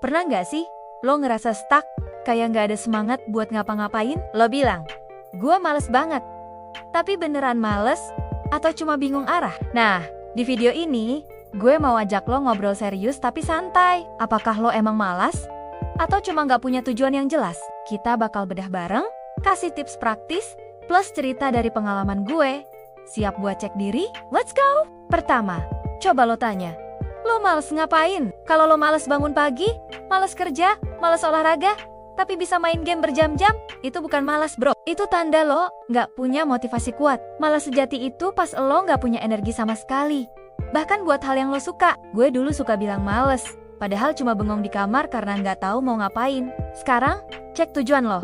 Pernah nggak sih lo ngerasa stuck, kayak nggak ada semangat buat ngapa-ngapain? Lo bilang, gue males banget. Tapi beneran males atau cuma bingung arah? Nah, di video ini gue mau ajak lo ngobrol serius tapi santai. Apakah lo emang malas? Atau cuma nggak punya tujuan yang jelas? Kita bakal bedah bareng, kasih tips praktis, plus cerita dari pengalaman gue. Siap buat cek diri? Let's go! Pertama, coba lo tanya, lo males ngapain? Kalau lo males bangun pagi, males kerja, males olahraga, tapi bisa main game berjam-jam, itu bukan malas bro. Itu tanda lo nggak punya motivasi kuat. Malas sejati itu pas lo nggak punya energi sama sekali. Bahkan buat hal yang lo suka. Gue dulu suka bilang males, padahal cuma bengong di kamar karena nggak tahu mau ngapain. Sekarang, cek tujuan lo.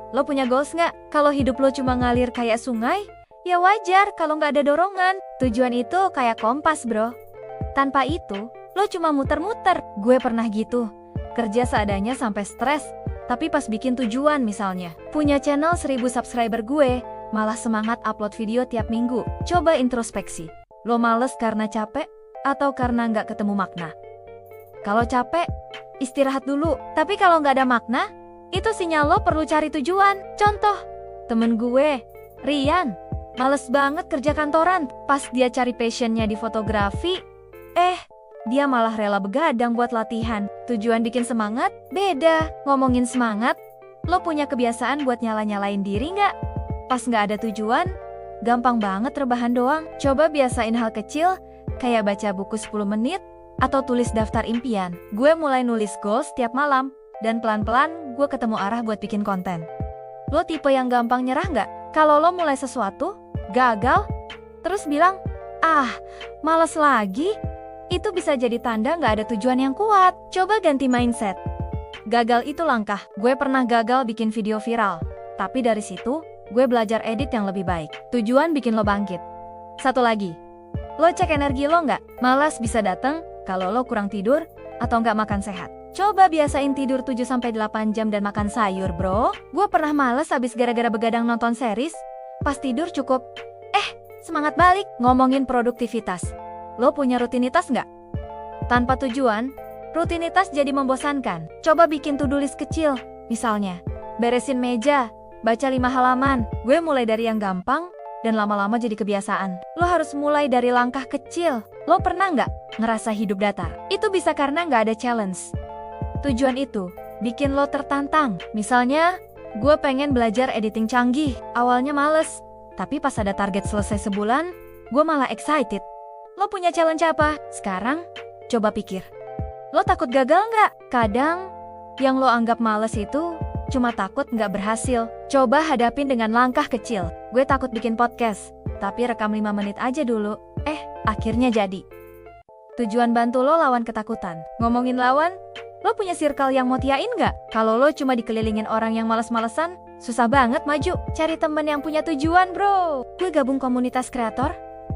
Lo punya goals nggak? Kalau hidup lo cuma ngalir kayak sungai, ya wajar kalau nggak ada dorongan. Tujuan itu kayak kompas bro. Tanpa itu, lo cuma muter-muter. Gue pernah gitu. Kerja seadanya sampai stres. Tapi pas bikin tujuan misalnya, punya channel 1000 subscriber gue, malah semangat upload video tiap minggu. Coba introspeksi. Lo males karena capek atau karena nggak ketemu makna? Kalau capek, istirahat dulu. Tapi kalau nggak ada makna, itu sinyal lo perlu cari tujuan. Contoh, temen gue, Rian, males banget kerja kantoran. Pas dia cari passionnya di fotografi, dia malah rela begadang buat latihan. Tujuan bikin semangat, beda. Ngomongin semangat, lo punya kebiasaan buat nyala-nyalain diri nggak? Pas nggak ada tujuan, gampang banget rebahan doang. Coba biasain hal kecil, kayak baca buku 10 menit, atau tulis daftar impian. Gue mulai nulis goals tiap malam, dan pelan-pelan gue ketemu arah buat bikin konten. Lo tipe yang gampang nyerah nggak? Kalau lo mulai sesuatu, gagal, terus bilang, males lagi, itu bisa jadi tanda nggak ada tujuan yang kuat. Coba ganti mindset. Gagal itu langkah. Gue pernah gagal bikin video viral. Tapi dari situ, gue belajar edit yang lebih baik. Tujuan bikin lo bangkit. Satu lagi, lo cek energi lo nggak? Malas bisa datang kalau lo kurang tidur atau nggak makan sehat. Coba biasain tidur 7-8 jam dan makan sayur bro. Gue pernah males abis gara-gara begadang nonton series. Pas tidur cukup, semangat balik. Ngomongin produktivitas. Lo punya rutinitas nggak? Tanpa tujuan, rutinitas jadi membosankan. Coba bikin to-do list kecil. Misalnya, beresin meja, baca 5 halaman. Gue mulai dari yang gampang, dan lama-lama jadi kebiasaan. Lo harus mulai dari langkah kecil. Lo pernah nggak ngerasa hidup datar? Itu bisa karena nggak ada challenge. Tujuan itu bikin lo tertantang. Misalnya, gue pengen belajar editing canggih. Awalnya males, tapi pas ada target selesai sebulan, gue malah excited. Lo punya challenge apa? Sekarang, coba pikir. Lo takut gagal nggak? Kadang, yang lo anggap males itu cuma takut nggak berhasil. Coba hadapin dengan langkah kecil. Gue takut bikin podcast, tapi rekam 5 menit aja dulu. Akhirnya jadi. Tujuan bantu lo lawan ketakutan. Ngomongin lawan, lo punya circle yang motivain nggak? Kalau lo cuma dikelilingin orang yang males-malesan, susah banget maju. Cari temen yang punya tujuan bro. Gue gabung komunitas kreator,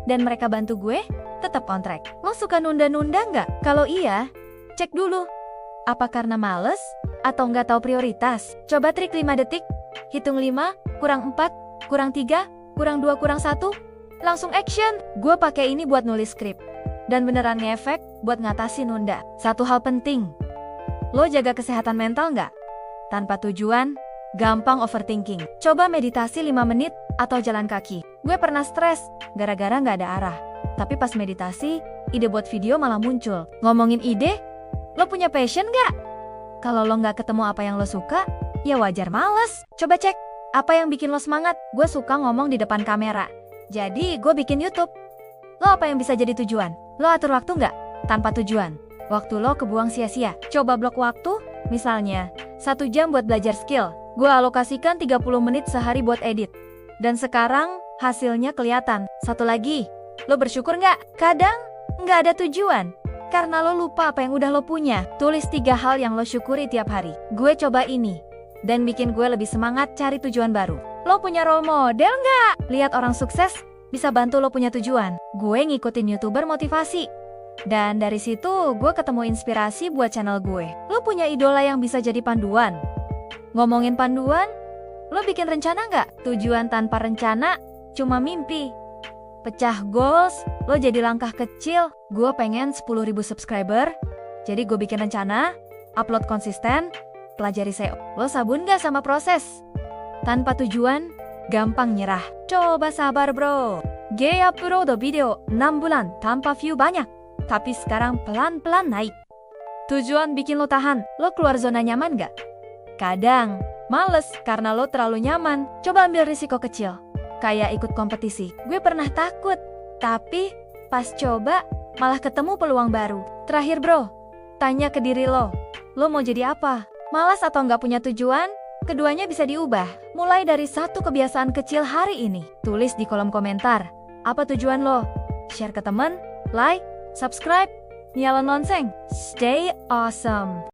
dan mereka bantu gue tetap on track. Lo suka nunda-nunda nggak? Kalau iya, cek dulu. Apa karena males? Atau nggak tahu prioritas? Coba trik 5 detik. Hitung 5, kurang 4, kurang 3, kurang 2, kurang 1. Langsung action. Gue pakai ini buat nulis skrip. Dan beneran ngefek buat ngatasi nunda. Satu hal penting. Lo jaga kesehatan mental nggak? Tanpa tujuan, gampang overthinking. Coba meditasi 5 menit atau jalan kaki. Gue pernah stres gara-gara nggak ada arah. Tapi pas meditasi, ide buat video malah muncul. Ngomongin ide, lo punya passion nggak? Kalau lo nggak ketemu apa yang lo suka, ya wajar males. Coba cek, apa yang bikin lo semangat? Gue suka ngomong di depan kamera. Jadi gue bikin YouTube. Lo apa yang bisa jadi tujuan? Lo atur waktu nggak? Tanpa tujuan, waktu lo kebuang sia-sia. Coba blok waktu, misalnya 1 jam buat belajar skill. Gue alokasikan 30 menit sehari buat edit. Dan sekarang, hasilnya kelihatan. Satu lagi, lo bersyukur nggak? Kadang, nggak ada tujuan. Karena lo lupa apa yang udah lo punya. Tulis 3 hal yang lo syukuri tiap hari. Gue coba ini. Dan bikin gue lebih semangat cari tujuan baru. Lo punya role model nggak? Lihat orang sukses, bisa bantu lo punya tujuan. Gue ngikutin YouTuber motivasi. Dan dari situ, gue ketemu inspirasi buat channel gue. Lo punya idola yang bisa jadi panduan? Ngomongin panduan, lo bikin rencana nggak? Tujuan tanpa rencana, cuma mimpi. Pecah goals, lo jadi langkah kecil. Gue pengen 10.000 subscriber, jadi gue bikin rencana, Upload konsisten, pelajari SEO. Lo sabun gak sama proses? Tanpa tujuan, gampang nyerah. Coba sabar bro. Gue upload video 6 bulan tanpa view banyak. Tapi sekarang pelan-pelan naik. Tujuan bikin lo tahan. Lo keluar zona nyaman gak? Kadang, males karena lo terlalu nyaman. Coba ambil risiko kecil. Kayak ikut kompetisi. Gue pernah takut. Tapi, pas coba, malah ketemu peluang baru. Terakhir bro, tanya ke diri lo. Lo mau jadi apa? Malas atau nggak punya tujuan? Keduanya bisa diubah. Mulai dari satu kebiasaan kecil hari ini. Tulis di kolom komentar. Apa tujuan lo? Share ke temen, like, subscribe, nyalain lonceng. Stay awesome!